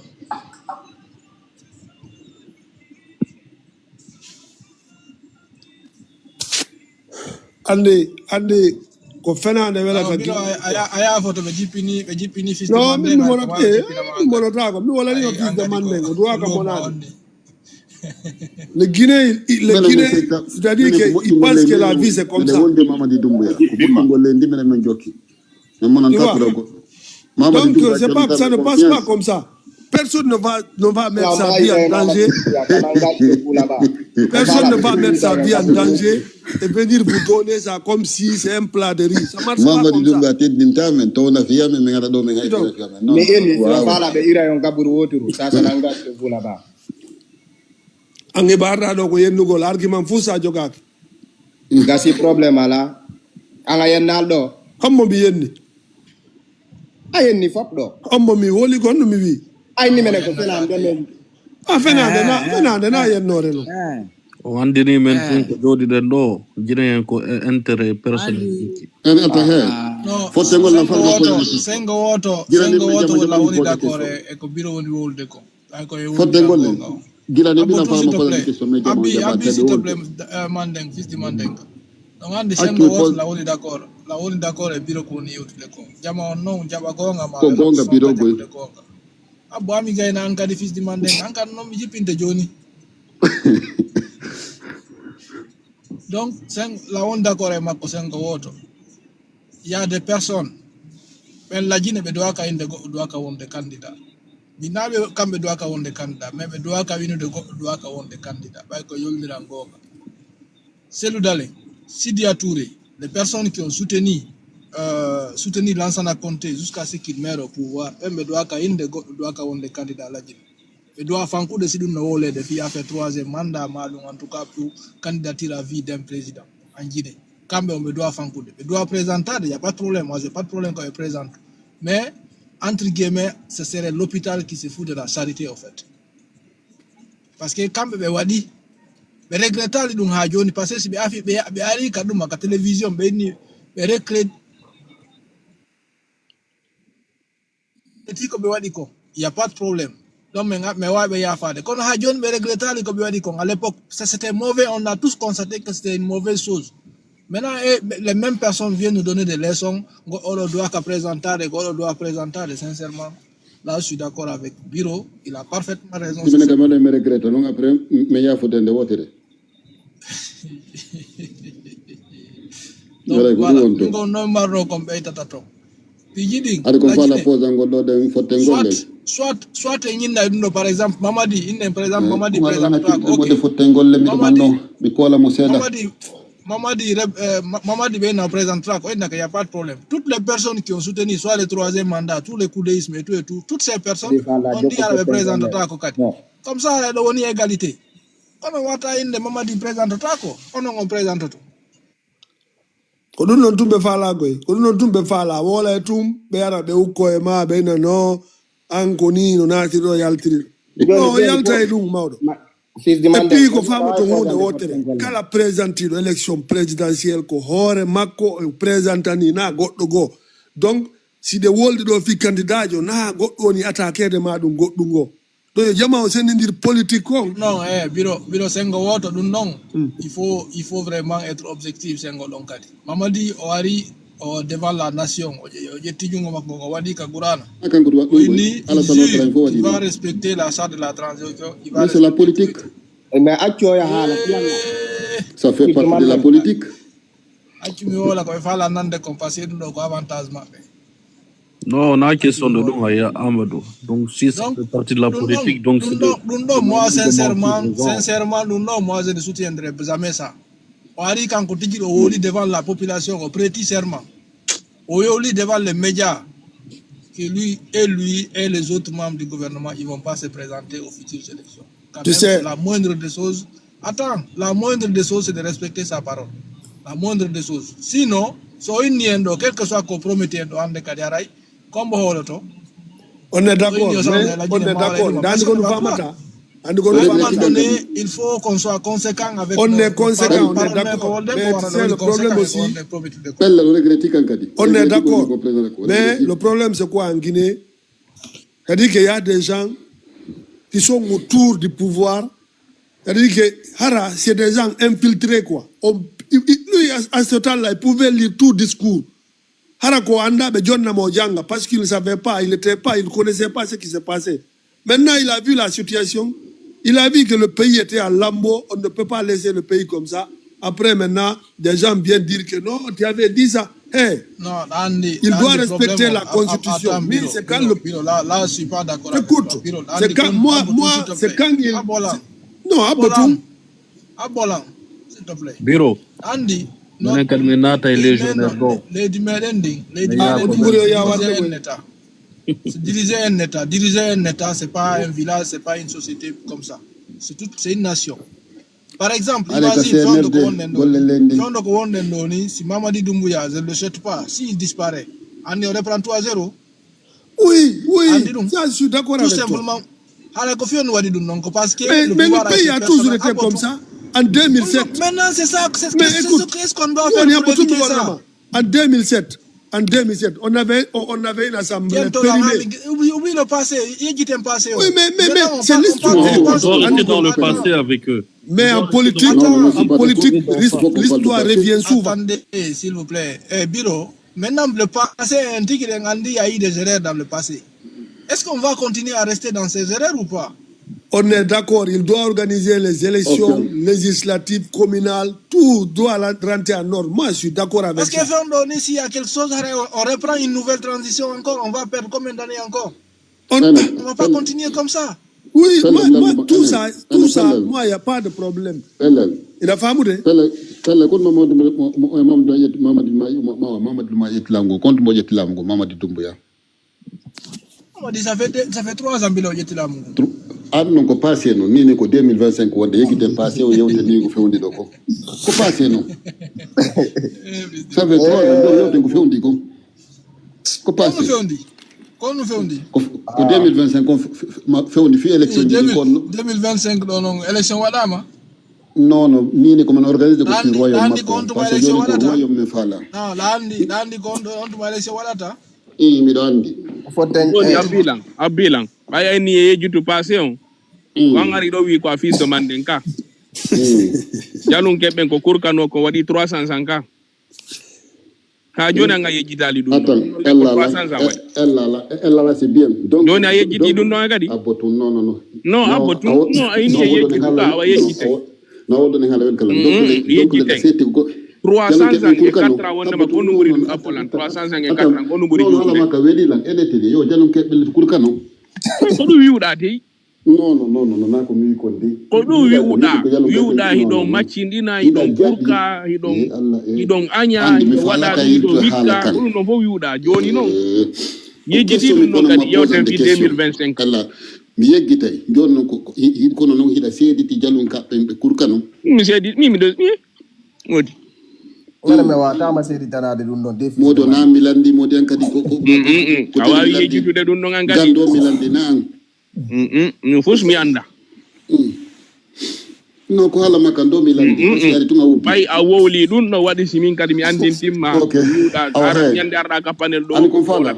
Ande ko fenande wela kadi. Aya photo be jipini fils non mi mono tago mi wala ni o fils de Mandeng do ka monade. Le Guinée c'est-à-dire qu'il pense que la vie c'est comme ça. Donc ça ne passe pas comme ça. Personne ne va mettre sa vie en danger. Personne ne va mettre sa vie en danger et venir vous donner ça comme si c'est un plat de riz. Ça marche pas comme ça. Ange barra do ko yennugo argument fu sa jogaki. Gasi problème ala. Anga yennal do. Hammo bi yenni. Ayenni fop do. Hammo mi woli gonno mi wi. Ay ni mene ko fenande men. Fenande na yennore no. O andini men tun ko jodi den do jinen ko intérêt personnel. No, Sengo woto la woni d'accord e ko biro woni wolde ko. Ay ko Fotengol. Gila ne bina fama ko la question mais Abi s'il te plaît Mandeng fils de Mandeng. Donc ande Sengo woto la woni d'accord e biro ko ni yotule ko. Jama on non jaba gonga ma. Ko gonga biro boy. Abo ami gayna an kadi fils de Mandeng an kan non mi jipinte joni. Donc la woni d'accord e makko Sengo woto. Il y a des personnes mais la Guinée be doit ka inde go doit ka wonde candidat. Binabe kambe doit ka wonde candidat mais be doit ka wino de go doit ka wonde candidat bay ko yoldira ngoga. Selou Dale, Sidia Touré, les personnes qui ont soutenu Lansana Conté jusqu'à ce qu'il meure au pouvoir, be doit ka inde go doit ka wonde candidat la Guinée. Be doit fanku de sidum no wole de fi a fait 3e mandat malum en tout cas pour candidature à vie d'un président en Guinée. Quand on me doit fankude, me doit présenter, il n'y a pas de problème, moi j'ai pas de problème quand il présente. Mais, entre guillemets, ce serait l'hôpital qui se fout de la charité en fait. Parce que quand me wadi, me regrette l'idung hajoni, parce que si me afi, me ari kaduma ka télévision, me ni, me regrette. Petit me wadi ko, il n'y a pas de problème. Donc, me wa be ya fade. Quand hajoni me regrette l'idung wadi ko, à l'époque, c'était mauvais, on a tous constaté que c'était une mauvaise chose. Maintenant, les mêmes personnes viennent nous donner des leçons. On doit présenter, sincèrement. Là, je suis d'accord avec Biro. Il a parfaitement raison. Je me demande mes regrets. Donc après, mais il y a faut de voter. Donc voilà, nous n'avons pas comme Tato. Pijiding. Soit par exemple, Mamadi, Mamadi Mamadi ben présentera, il n'y a pas de problème. Toutes les personnes qui ont soutenu soit le 3e mandat, tous les coudéismes et tout, toutes ces personnes ont dit à la présentera. Comme ça, il y a une égalité. Quand on voit Mamadi présentera, on présente tout. Ko dun non tumbe fala goy ko dun non tumbe fala wala tum be ara be ukko e ma be no an ko ni no nati do yaltiri no yalta e dum mawdo. Et puis, quand la présente l'élection présidentielle, ko hore makko présentant ni na goddo go. Donc, si de wolde do fi candidat jo na goddo ni attaquer de madum goddum go to yo jama o senindir politique ko Non, biro sengo woto dun non. Il faut vraiment être objectif sengo don kadi. Mamadi o ari devant la nation o jetti jungo makko o wadi ka Qur'an. Il va respecter la charte de la transition. C'est la politique. Mais accio ya hala Ça fait partie de la politique. Accio mi wala ko fala nande ko passer do ko avantage mabbe. Non, on a une question de donc Amadou. Donc si ça fait partie de la politique, donc c'est moi sincèrement, moi je ne soutiendrai jamais ça. On arrive quand on dit devant la population, on prête serment. On dit devant les médias que lui et les autres membres du gouvernement, ils ne vont pas se présenter aux futures élections. Quand même, la moindre des choses, c'est de respecter sa parole. La moindre des choses. Sinon, quel que soit comprometté dans le cas on est d'accord, il faut qu'on soit conséquent avec on est conséquent, on est d'accord. Mais c'est le problème aussi. On est d'accord. Mais le problème, c'est quoi en Guinée? C'est-à-dire qu'il y a des gens qui sont autour du pouvoir. C'est-à-dire que c'est des gens infiltrés, quoi. Lui, à ce temps-là, il pouvait lire tout discours. Parce qu'il ne savait pas, il ne connaissait pas ce qui s'est passé. Maintenant, il a vu la situation. Il a vu que le pays était à lambeau. On ne peut pas laisser le pays comme ça. Après, maintenant, des gens viennent dire que non, tu avais dit ça. Hey, non, Andy, il doit respecter la Constitution. Mais c'est quand là, je ne suis pas d'accord. Écoute, c'est quand moi, c'est quand il. Non, Abolan, s'il te plaît. Bureau. Andy. Lady diriger un État, c'est pas un village, c'est pas une société comme ça. C'est une nation. Par exemple, si Mamadi Doumbouya, je ne le souhaite pas, s'il disparaît, on reprend 3-0. Oui, ça, je suis d'accord avec toi. Tout simplement, mais le pays a toujours été comme ça. En 2007. Maintenant, c'est ça. Qu'est-ce qu'on doit faire pour éviter ça? En 2007, on avait une assemblée périmée. Oublie le passé. Il y a un passé. Oui, mais c'est l'histoire. On était dans le passé avec eux. Mais en politique, l'histoire revient souvent. Attendez, s'il vous plaît. Bureau, maintenant, le passé, il y a eu des erreurs dans le passé. Est-ce qu'on va continuer à rester dans ces erreurs ou pas? On est d'accord, il doit organiser les élections législatives, communales, tout doit rentrer en ordre. Moi, je suis d'accord avec ça. Parce que s'il y a quelque chose, on reprend une nouvelle transition encore, on va perdre combien d'années encore? On ne va pas continuer comme ça. Oui, moi tout ça, moi, il n'y a pas de problème. Il a fallu ça fait 3 ans que tu l'as non ko passé non ni ko 2025 wonde yekite passé o yewte ni ko fewndi do ko passé non ça fait 3 ans yewte ko fewndi ko passé ko fewndi ko 2025 ko fewndi fi élection ji ko 2025 non élection wadama non ni ko man organiser ko ci royaume parce que ko royaume me fala non landi ko on élection wadata mi do andi abilang ay ni yejutu passé on wangari do wi ko fils de Mandenka jalun keben ko kurkano ko wadi 350 ka jona nga yejitali dum ella c'est bien donc jona yejiti dum no gadi abotu non abotu no ay ni yejiti ka wa yejiti na wodo ne hala wel kala donc le seti ko 305 e 4 wonde ma konu muri apolan 305 e 4 konu muri no hala maka wedi lan edete yo jalun kebel kurkano ko du wiuda te non na ko mi ko de ko du wiuda hidon macindina hidon burka hidon anya wada hidon wikka ko no fo wiuda joni non yejiti dum no kadi yewten fi 2025 kala mi yeggitay joni ko kono non hida sediti jalun kabbe kurkano mi sedi mi do modi wala me wata ma sedi tanade dum non defi modo na milandi modi an kadi ko awawi yejitude dum non ngadi gando milandi nan mi fus mi anda No ko hala makando mi landi parce que ari tunga ubi. Bay a wowli dun no wadi simin kadi mi andin timma. Okay. Ara nyande arda ka panel do. Ani ko fala.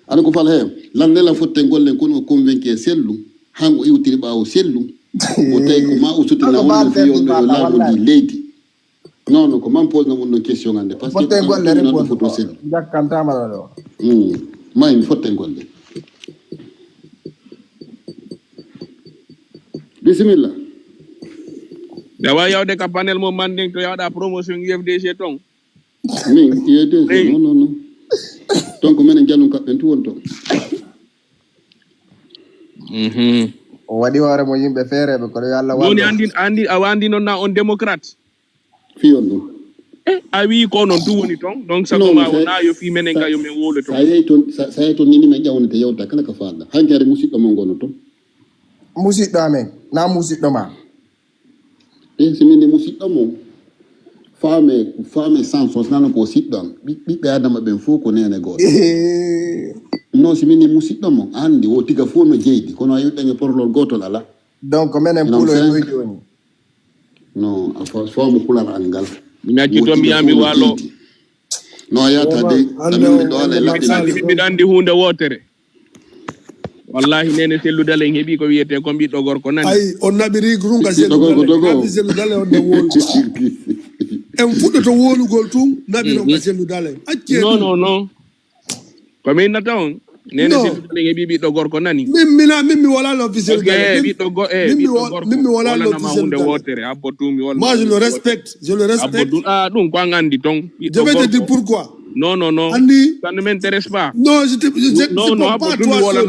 Ani ko fala he. Lan ne la fotte golle kono convaincre sellu. Hango iwtiri bawo sellu. O tay ko ma usuti na wonno fi on no labo di lady. Non ko man pose na wonno question ande parce que fotte golle non photo sellu. Jakkantama do. Ma mi fotte golle. Bismillah. Dawa yaw de ka panel mo manding to yawda promotion UFDG tong. Min UFDG non. Donc menen jannum kabben tu wonto. O wadi wara mo yimbe feerebe ko yalla wala. Woni andi awandi non na on démocrate. Fi on dum. A wi ko non tu woni ton donc sa ko ma wona yo fi menen ga yo men wolo ton. Sa yeto nini me jawnete yewta kala ka faada. Hankere musiddo mo ngono ton. Musiddo amen. Na musiddo ma. Simini musidɗo mo fame sans sos nana ko siɗɗon ɓiɓɓe adama ɓen fof ko nene goto non simini musidɗo mo andi o tiga fof no jeydi kono a yiɗɗen e porlol gotol ala donc menen pulo e ɗoy joni non fawmo pular an ngal mi accito mbiyami walo no a yata de amin ɗo ala e laɓɗi mbiɗa andi hunde wotere wallahi nene selludale en heeɓi ko wiyete ko mbiɗɗo gorko nani ay on naɓiri runga selludale on de wolu en fuɗɗoto wolugol tun naɓi ronga selludale acce non ko min nata on nene selludale en heeɓi ɓiɗɗo gorko nani min mi wala l'officiel ɓiɗɗo gorko min mi wala walanama hunde wotere abbo tumi moi je le respecte ɗum ko an andi ton je vais te dire pourquoi non Andy, ça ne m'intéresse pas non pas toi seul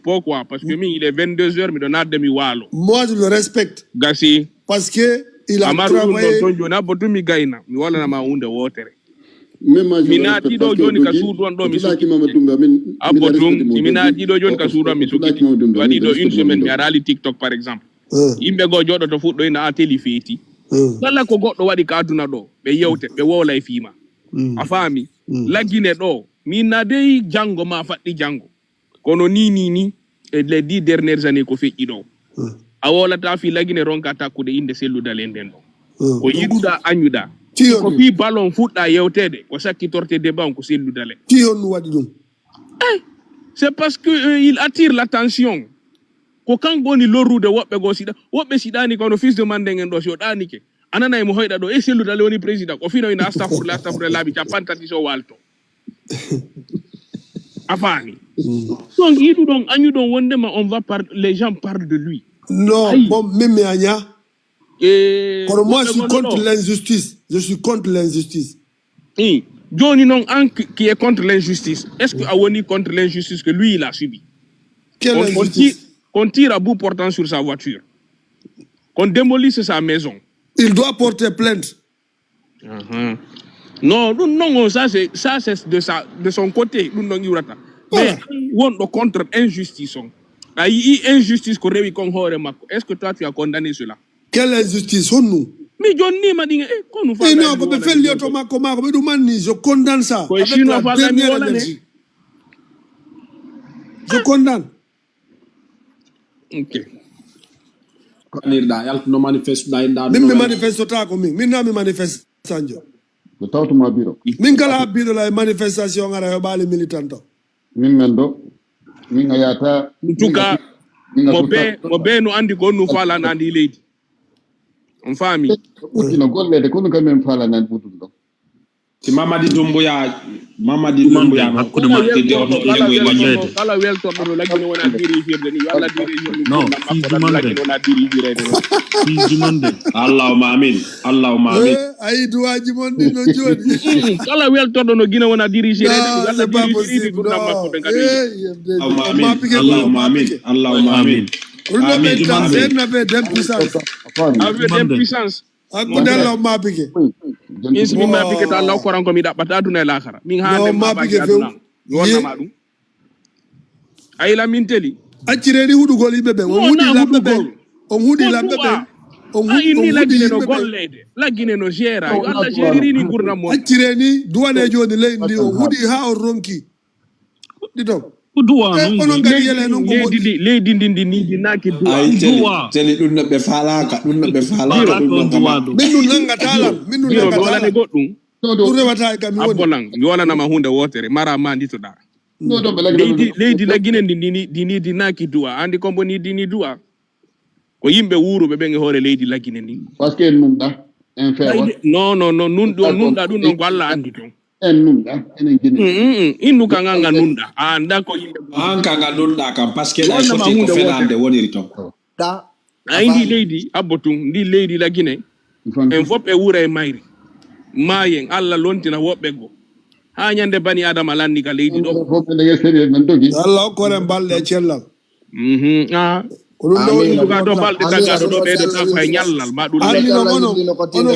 pourquoi parce que il est 22h mi donne demi walo moi je le respecte gasi parce que il a travaillé jona botu mi gaina mi wala na ma hunde wotere mina tido joni ka suudu on do mi sukki abotum mina tido joni ka suudu mi sukki wadi do une semaine mi arali TikTok par exemple yimbe go jodo to fuddo ina ateli feti dalla ko goddo wadi ka aduna do be yewte be wola e fima a faami laggine ɗo min na dey jango ma faɗɗi jango kono ni e les 10 dernières années ko feƴƴi ɗo a wolata fi laggine ronka takkude inde selludale nden ɗo ko yiɗuɗa añuɗa ko fi ballon fuɗɗa yewtede ko sakkitorte débat on ko selludale ti on waɗi ɗum c'est parce que il attire l'attention ko kanko woni lorrude woɓɓe go siɗa woɓɓe siɗani kono fils de manden en ɗo si o ɗanike anana e mo hoyɗa ɗo e selludale woni président o fino ina astafurlah laaɓi capantati so walto a faami donc yiɗu ɗon añuɗon wondema on va les gens parlent de lui non bon min mi aña kono moi je suis contre l'injustice joni noon an qui est contre l'injustice est ce que a woni contre l'injustice que lui il a subi qu'on tire à bout portant sur sa voiture qu'on démolisse sa maison. Il doit porter plainte. Non, ça c'est de son côté. Mais on contre injustice. Il y a injustice qu'on réussit qu'on aurait. Est-ce que toi tu as condamné cela? Quelle injustice on nous? Mais Johnny m'a dit qu'on nous fait. Non, on fait l'automate comme je condamne ça. Avec la dernière énergie. Je condamne. Ok. No manifeste min manifeste ta ko min na mi manifeste sanjo ko tawtuma biro min kala biro la manifestation ngara yo bali militant min meldo min ayata tuka mo be no andi ko no fala na andi leydi on fami no gollede ko no kamen fala nan budum do ti Mamadi Doumbouya hakkude maɓɓe de oto ƴeegoy lañede kala weltorɗo no laggine wona dirigirde ni walla dirigirde non laggine wona dirigirede fijumande allahumma amin ayi duwaji mon ɗi no joni kala weltorɗo no guina wona dirigirede walla dirigirde ɓurɗam makkude kadi allahumma amin avait d'impuissance akudella mapike mi mapike ta Allah koran ko mi daɓɓata aduna e lahara min hande mapike few wonnama ɗum ayila min teli accireni huɗugol yimɓe ɓen on huuɗi lamɓe ɓen inni laggine no gollede laggine no gera yo Allah géririni gurdam mon accireni duwane joni leydi ndi on huuɗi ha on ronki ɗi ton duwa onon gadi yele non ko leydi ndi ni naki duwa duwa teli ɗum no ɓe falaka ɗum no ɓe falaka ɗum no duwa ɗum min ɗum nangatalam min ɗum biro mi wolane goɗɗum ɗum rewata e kam mi woni abbolan mi wolanama hunde wotere mara ma nditoɗa no do belagi leydi laggine ndi naki duwa andi kombo ni dini duwa ko yimɓe wuuruɓe ɓen e hoore leydi laggine ndi parce que numda en fait non nunɗa ɗum ɗon ko Allah andi ton en numda enen gini innu ka nganga nunɗa a anda ko yimɓe an kanga nunɗa kam par ce que ɗay foti ko fenande woniri ton da ayi ndi leydi abbotum ndi leydi laggine en fof ɓe wuura e mayri mayen Allah lontina woɓɓe go ha ñande bani adama lanni ka leydi ɗo fof ɓe sérieux nan dogi Allah hokkoren balɗe cellal ko ɗum ɗo innuga ɗo balɗe daggaɗo ɗo ɓeyɗo ta koye ñallal ma ɗum annino ono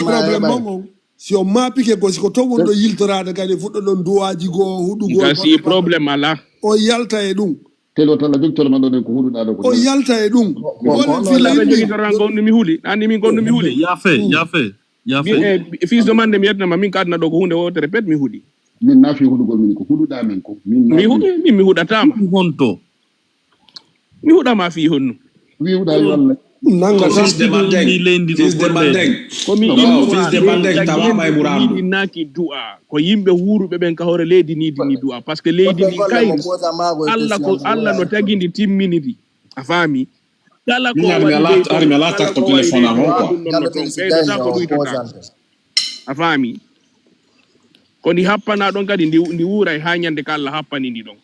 probléme mon si on maapike ko siko to wonɗo yiltorade kadi fuɗɗo ɗon duwaji goo huɗugo si probléme ala o yalta e ɗum telo tala jogtol ma ɗon ko huɗuɗa ɗo ko o yalta e ɗum ɓe jogitora gonɗo mi huuli anni min gonɗo mi huuli yafe fils de mande mi yetnama min ka adna ɗo ko hunde wotere pet mi huuɗi min nafi huɗugol min ko huɗuɗa min ko mi huuɗi mi huuɗatama honto mi huuɗama fi honnu wi huɗa yolle nanga fils de mandeng tawama e muramdu leydi naki du'a ko yimɓe wuuruɓe ɓen ka hoore leydi ni du'a par ce que leydi ndi kayri Allah no tagi ndi timminiri a faami kala ko mi ala takto téléphone am on quoi ɓeydota ko ɗuytota a faami ko ndi happana ɗon kadi ndi wuuray ha ñande ko Allah happani ndi ɗon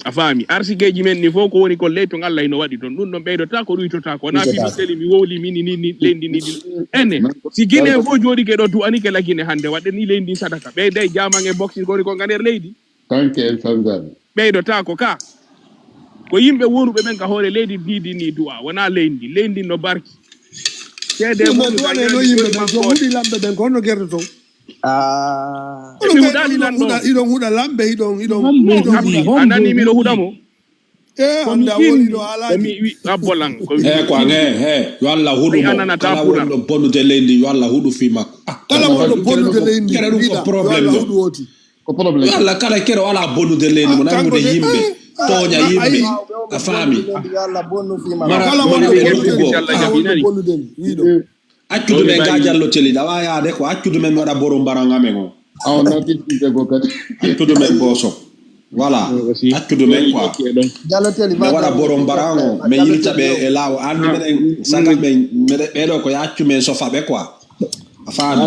a faami arsigueji men ni fof ko woni ko ley to Allah ino waɗi toon ɗum ɗon ɓeydota ko ɗuytota ko na fimi seli mi wowli mini ni leydi ndi ene si Guinée fof jooɗike ɗo du'anike la Guinée hannde waɗen ni leydi ndi sadaka ɓeyday jaman e boxing koni ko ngander leydi tanke en sanzani ɓeydota ko ka ko yimɓe woruɓe ɓen ka hoore leydi ndiidi ni du'a wona leydi ndi no barki seede no yimɓe ɓen so huuɗi lamɓe ɓen ko honno guerde ton iɗon huuɗa lamɓe iɗon anani miɗo huuɗamo hande a woni ɗo alaji abbolan ko yo Allah huuɗumo kala wonɗo bonnude leydi yo Allah huuɗu fi makko kala wonɗo bonnude leydi kere ɗum ko probléme huuɗu woti ko probléme yo Allah kala kere wala bonnude leydi mo nangude yimɓe toña yimɓe a faami accudu men ga jallo teli ɗawa yaade ko accudu men mi waɗa boro mbarangamen o awnatitego kadi accudu men booso voilà accudu men quoi mi waɗa boro mbaran o mi yilta ɓe e laawo anndi meɗen saga ɓen ɓeɗo ko accu men sofa ɓe quoi a faami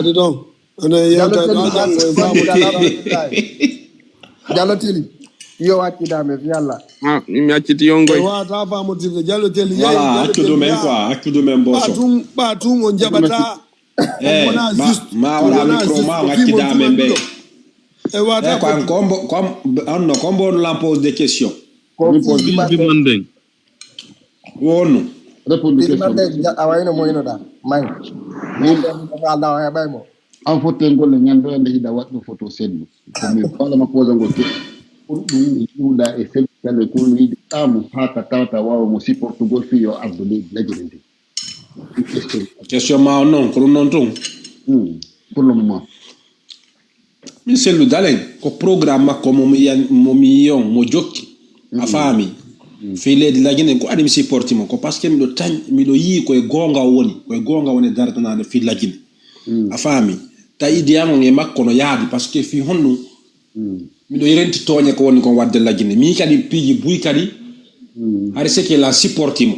Diallo Teli yo accitame fi Allah mi acciti yongoy wata famotirde Diallo Teli voilà accudu men quoi accudu men booso ɓatum o jaɓata ma waɗa micro ma accitame ɓe e wata onno combo on la pose des questions mandeng wonno répondre question awayno moynoɗa may Allah heɓay mo an fotte golle ñandoyande hiɗa waɗɗo photo sendu komi falama pose ngol ke pour ɗum ƴiwɗa e selkale kono yiɗi ɗamu haka tawta wawa mo supportugol fi yo ardo leydi lajjere ndi question ma on noon ko ɗum noon tun pour le moment min sellu dalen ko programme makko momi yiyon mo jokki a faami fi leydi lagine ko adi mi supporti mo ko par ce que miɗo yii koye gonga woni dardanade fi lagine a faami ta idiyango e makko no yaadi par ce que fi honno miɗo renti toñe ko woni kon wadde lagine mi kadi piiji buy kadi hari seke la supporti mo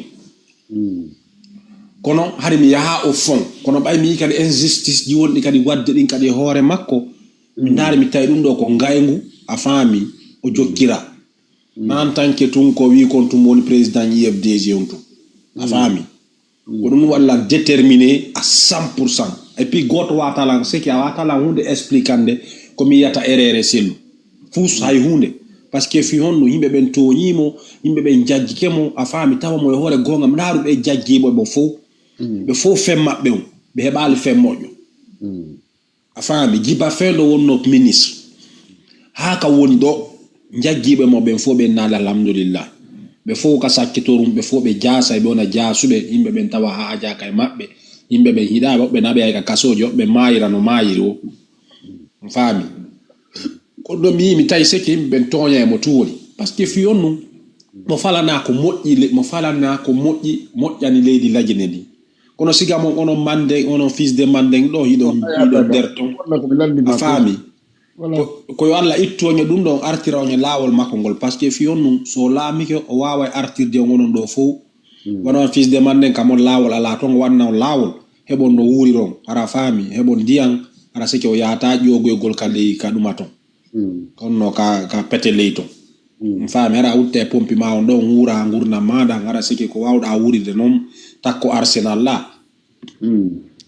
kono hari mi yaha au fond kono ɓay mi kadi injustice ji wonɗi kadi wadde ɗin kadi hoore makko mi ndaari mi tawi ɗum ɗo ko ngaygu a faami o jokkira en tant que tun ko wi kon tum woni président IFDG on tum a faami ko ɗum walla déterminé à 100% et puis goto watalan seki a watalan hunde explicande komi yiyata erreur sellu fus hay hunde par ce que fi honno yimɓe ɓen toñimo yimɓe ɓen jajjikemo a faami tawa mo e hoore gonga mi ndaaru ɓe jajjiɓo ɓe fof fen maɓɓe on ɓe heɓali fen moƴƴo a faami Djiba Faye ɗo wonno ministre haa ka woni ɗo jaggiɓe mo ɓen fof ɓe naali alhamdulillah ɓe fof ka sakkitorum ɓe fof ɓe jaasa ɓe wona jaasuɓe yimɓe ɓen tawa haajaka e maɓɓe yimɓe ɓen hiɗaɓe woɓɓe naɓe hay ka kasoji woɓɓe maayira no maayiri o faami ko ɗo mi yimi tawi seki yimɓe ɓen toña e mo tuuri parce que fi yonnu mo falana ko moƴƴani leydi lajine ndi kono sigamo ono Mandeng ono fils de Mandeng ɗo hiɗo nder ton a faami ko yo Allah ittoño ɗum ɗon artirawño laawol makko ngol par ce que fi yonnu so laamike o wawa artirde gonon ɗo fof wonon fils de Mandeng kamon laawol ala ton wanna laawol heɓon no wuuri ron ara faami heɓon ndiyan ara sike o yahata ƴogoygol ka ley ka ɗuma ton konno ka pete ley ton faami ara wutte pompi ma on ɗon wuura gurdam maɗa ara sike ko wawɗa wuuride noon takko Arsenal la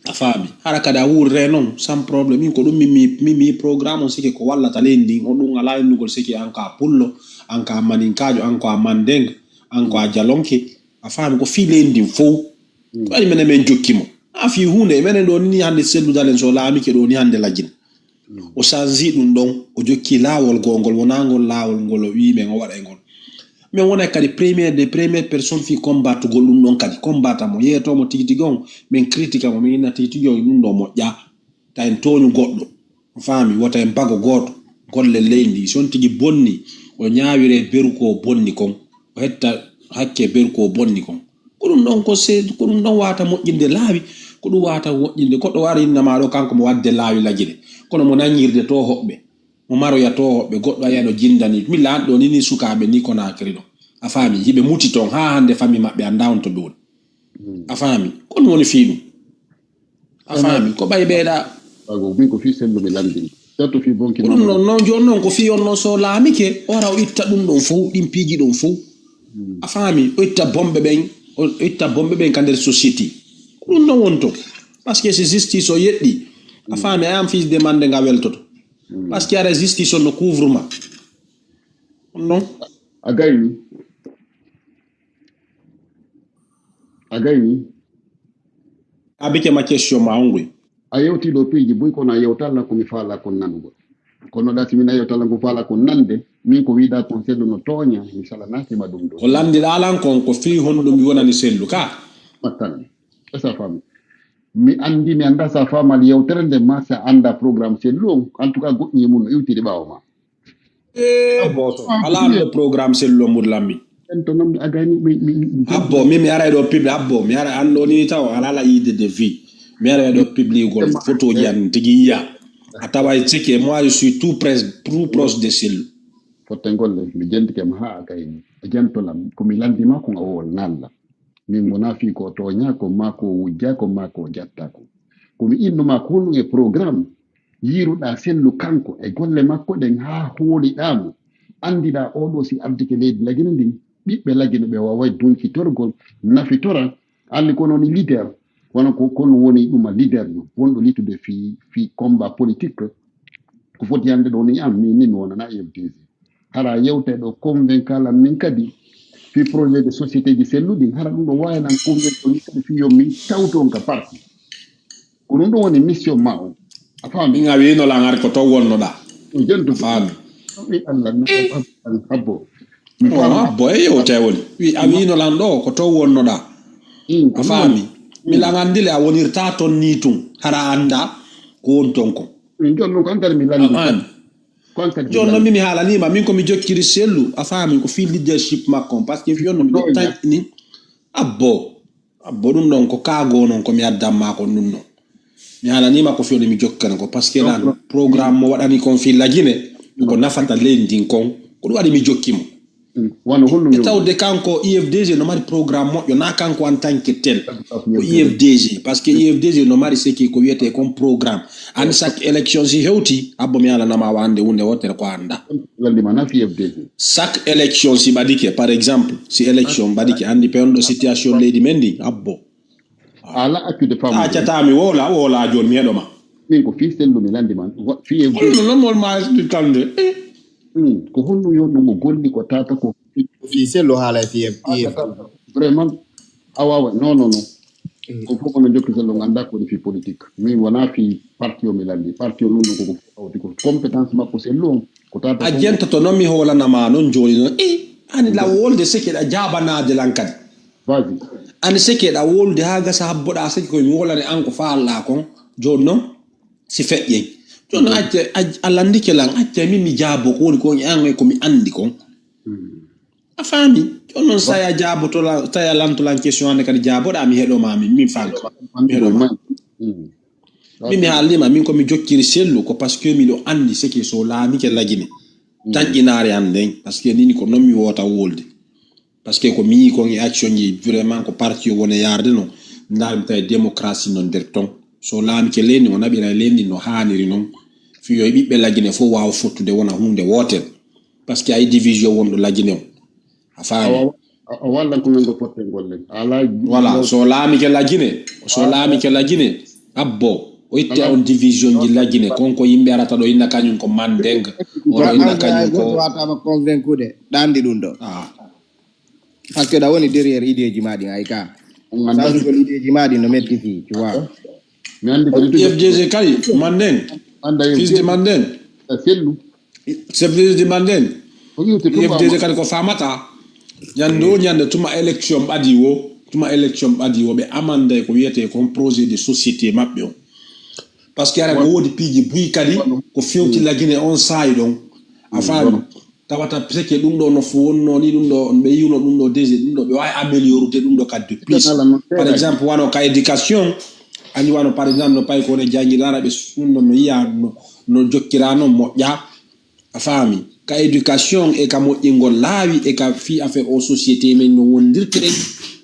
a faami hara kadi a wuurre noon sans probléme min ko ɗum mimi programme on sike ko wallata ley ndin o ɗum ala innugol sike an ka pullo an ka maninkajo an ko a Mandeng an ko a Jalonke a faami ko fi ley ndin fof ko waɗi minen men jokkimo a fi hunde menen ɗo ni hande selludalen so laamike ɗo ni hande lajjin o sanzi ɗum ɗon o jokki laawol gongol wonagol laawol ngol o wi men o waɗa e ngol min wona kadi première personne fi combattugol ɗum ɗon kadi combatta mo yeetomo tigi tigi on min critique mo min inna tigi tigi on ɗum ɗo moƴƴa ta en toñu goɗɗo faami wota en bago gooto golle leydi son tigi bonni o ñaawire beru ko bonni kon o hetta hakke beru ko bonni kon ko ɗum ɗon ko ɗum ɗon wata moƴƴinde laawi ko ɗum wata moƴƴinde goɗɗo wara innama ɗo kanko mo wadde laawi lajjide kono mo nañirde to hoɓɓe mo maroya to hoɓɓe goɗɗo a yiya no jindani mi lan ɗo ni sukaɓe ni Conakry ɗo a faami hiɓe muti ton ha hande famille maɓɓe anda on to ɓe woni a faami ko ɗum woni fi ɗum a faami ko ɓay ɓeeɗa min ko fi selluɓe lamdin surtout fi bonki ko ɗum noon noon joni noon ko fi on noon so laamike o wara o itta ɗum ɗon fof ɗin piiji ɗon fof a faami o itta bomɓe ɓen ka nder société ko ɗum noon wonto par ce que so justice o yeɗɗi a faami a am fils de Mandeng a weltoto par ce que ara justice on no couvre ma non a gayni abike ma question ma ongoy a yewtiɗo piiji boy kono a yewtalla komi faala kon nanugol kono ɗa simina yewtalla ko faala kon nande min ko wiɗa kon sellu no tooña mi salanakima ɗum ɗo ko landiɗa alan kon ko fi honɗum wonani sellu ka mattan esa fami mi andi mi anda sa famal yewtere nde ma sa anda programme sellu on en tout cas goɗɗi mum no iwtiri ɓawo ma ala ando programme sellu o mur lammi en to noon mi agani abbo mi ara ɗo public abbo mi ara an ɗo ni taw ala yiide de vie mi ara ɗo publicgol photo ji an tigi yiya a tawa sike moi je suis tout proche de sellu fotte golle mi jentikema ha a gayni a jantolam komi landima ko awol nalla min wona fi ko toña ko ma ko wujja ko ma ko jatta ko komi innuma ko honɗum e programme yiruɗa sellu kanko e golle makko ɗen ha hooliɗamo andina oɗo si ardike leydi lagine ndin ɓiɓɓe lagine ɓe wawa dunkitorgol nafitora andi ko noon leader wono ko kono woni ɗuma leader ɗum wonɗo litude fi combat politique ko foti hande ɗo ni am min ni mi wonana FDC hara yewte ɗo convaincala min kadi fi projet de société ji selluɗi hara ɗum ɗo wayanan convaincre ni kadi fi yo min tawton ka parti ko ɗum ɗo woni mission ma o a faami min a wino lan ar ko to wonnoɗa jentu faami Allah habbo habbo e yewte woni a wino lan ɗo ko to wonnoɗa a faami mi langandile a wonirta ton ni tun hara anda ko won ton ko jonnon ko ankadi mi landi jonnon mimi haalanima min komi jokkiri sellu a faami ko fi leadership makko par ce que fiyonno mi ɗo taƴni abbo ɗum ɗon ko kaago noon komi addamma ko ɗum ɗon mi haalanima ko fiyonno mi jokkana ko par ce que nan programme mo waɗani kon fi lagine ko nafata leydi ndin kon ko ɗum waɗi mi jokkimo e tawde kanko IFDG no mari programme moƴƴo na kanko en tant que tel ko IFDG par ce que IFDG no mari seki ko wiyete comme programme an chaque élection si hewti abbo mi alanama wande hunde wotere ko anda chaque élection si ɓadike par exemple si élection ɓadike andi pewonɗo situation leydi men ndi abbo ala accude fam accatami wola joni mi heɗoma min ko fi sellu mi landima non molma talde ko honno yonno mo golli ko tata ko fi sello haala fi vraiment awawa non ko fof kono jokki sello ganda ko fi politique min wona fi parti o mi landi parti o nunno koko awti ko compétence makko sello on ko tata a jenta to noon mi holanama noon joni noon ani la wolde sekeɗa jabanade lan kadi vas-y ani sekeɗa wolde ha gasa habboɗa seki koye mi wolane an ko faalla kon joni noon si feƴƴen joni acce a landike lan acce min mi jaabo ko woni ko an komi andi kon a fami on saya jabo to la saya lanto lan question ane kadi jabo da mi hedo mami mi fanka mi halima min ko mi jokkiri sellu ko parce que mi lo andi ce qui so la mi ke lagine tan inaare anden parce que nini ko non mi wota wolde parce que ko mi ko ngi action yi vraiment ko parti wona yarde no ndar mi tay démocratie non der ton so la mi ke leni wona bi leni no haniri non fi yoy bibbe lagine fo waaw fottude wona hunde wotel parce que ay division wondo lagine afaa wala ko ngo porte golle ala voilà so la mi ke lagine abbo o itte on division ji lagine konko yimbe arata do inna kanyum ko mandeng o inna kanyum ko wata ma convaincre dandi dum do parce que da woni derrière idée ji madi ay ka ça ko idée ji madi no metti fi tu vois mi andi ko FDG kay mandeng fils de mandeng sellu c'est fils de mandeng FDG kay ko famata nyande tuma election badi wo be amande ko wiete ko projet de société mabbe on parce que ara ko wodi piji buy kadi ko fewti lagine on side on afami tawata peke dum do no fu wonno ni dum do be yuno dum do DG dum do be way améliorer dum do kadde plus par exemple wano ka éducation ani wano par exemple no pay ko ne jangi dara be sunno no yiya no jokkirano moƴƴa afami ka éducation e ka moƴƴingol laawi e ka fi affaire aux société men no wondirte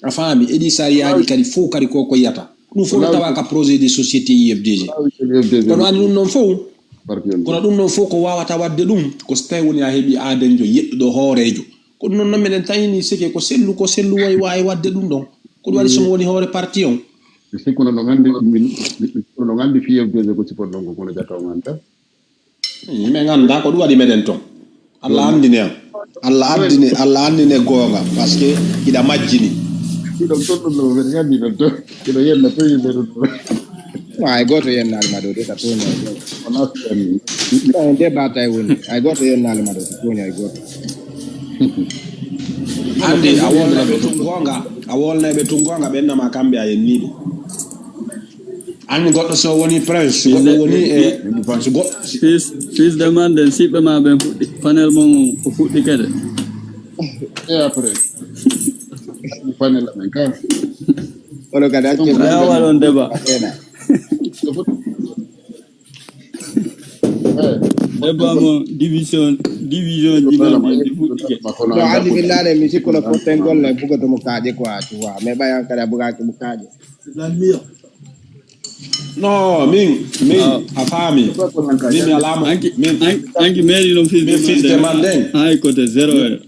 afami edi sariyaji kadi fo kadi ko yata dum fo tawa ka projet de société IFDG kono ani dum non fo kono dum non fo ko wawata wadde dum ko stay woni a hebi adenjo yeddo hoorejo ko non non menen tayni sike ko sellu way wadde dum don ko wadi so woni hoore parti on siko no ngandi fi IFDG ko ci podon ko no jataw nganta me nganda ko wadi meden ton Allah andine gonga parce que ida majjini kido tonno be ngandi no to kido yenna to yimbe do ay goto yennal mado de ta toni ona sen de batay woni ay goto yennal mado toni ay goto andi awolna be tungonga benna makambe ayennibe anni goddo so woni prince goddo woni fils de manden sibbe ma ben fuddi panel mon ko fuddi kede e après panel men ka olo kada ci ya walon deba deba mo division di man di fuddi ke do andi billahi mi sikko la potengol le bugo to mo kaaje quoi tu vois mais bayan kada buga ko kaaje no min afami min alama anki meri no fils de manden ay côté 0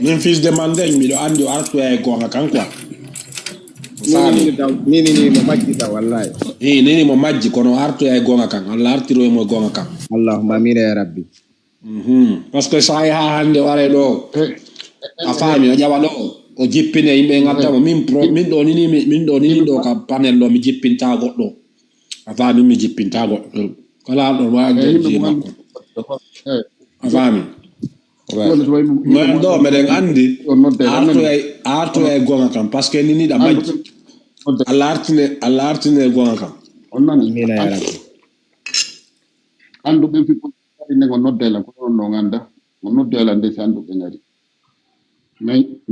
min fils de manden mi do andi artu e gonga kan quoi nini mo majji ta wallahi nini mo majji kono artu e gonga kan Allah artiro e mo gonga kan Allahumma amin ya rabbi parce que sai ha hande ware do afami o jawa do o jippine yimbe ngadda min do nini do ka panel do mi jippinta goddo afami mi jippinta goddo kala do wa jeji makko afami do meden andi arto e gonga kan parce que nini da majji Allah artine gonga kan onnani mina ya rabbi andu be fi ko ne ko noddela ko no nganda mo noddela de sandu be ngari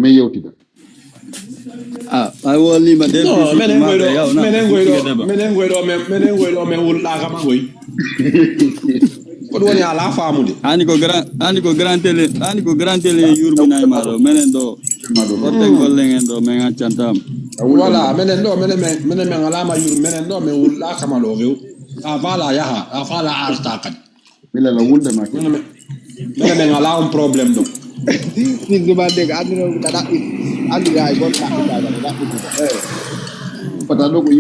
me yewtida I will leave my dead. No, menen goydo me wulla kama goy. Ko do woni ala faamude. Ani ko grand télé yurbi nay maro menen do. Wotte golle ngeen do men accantam. Voilà, menen men ala ma yur menen do me wulla kama do vew. Avala yaha, afala arta kan. Mila la wulde ma. Men ala un problème do. Fils de manden andi no dada andi ay gon ta da patalo ko